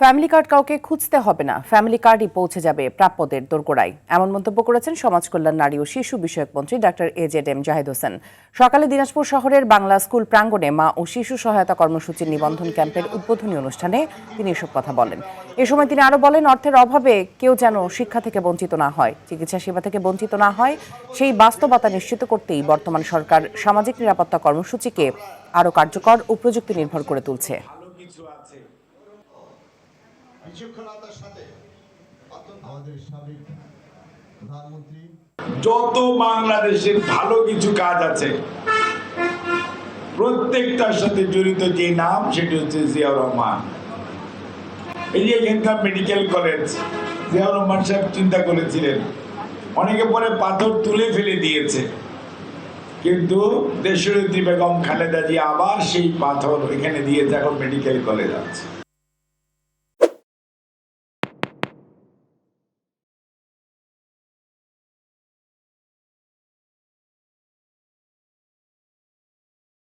Family card কাউকে খুঁজতে হবে না, ফ্যামিলি কার্ডই পৌঁছে যাবে প্রাপ্যদের দোরগোড়ায়, এমন মন্তব্য করেছেন সমাজ কল্যাণ, নারী ও শিশু বিষয়ক মন্ত্রী ডাক্তার AZM জাহিদ হোসেন। সকালে দিনাজপুর শহরের বাংলা স্কুল প্রাঙ্গণে মা ও শিশু সহায়তা কর্মসূচির নিবন্ধন ক্যাম্পের উদ্বোধনী অনুষ্ঠানে তিনি এসব কথা বলেন। এ সময় তিনি আরো বলেন, অর্থের অভাবে কেউ যেন শিক্ষা থেকে বঞ্চিত না হয়, চিকিৎসা সেবা থেকে বঞ্চিত না হয়, সেই বাস্তবতা নিশ্চিত করতেই বর্তমান সরকার সামাজিক নিরাপত্তা কর্মসূচিকে আরো কার্যকর ও প্রযুক্তি নির্ভর করে তুলছে। যত বাংলাদেশের ভালো কিছু কাজ আছে প্রত্যেকটার সাথে জড়িত যে নাম সেটি হচ্ছে জিয়াউর রহমান। এই যে এখানকার মেডিকেল কলেজ জিয়াউর রহমান সাহেব চিন্তা করেছিলেন, অনেকে পরে পাথর তুলে ফেলে দিয়েছে, কিন্তু দেশনেত্রী বেগম খালেদা জিয়া আবার সেই পাথর এখানে দিয়েছে, এখন মেডিকেল কলেজ আছে।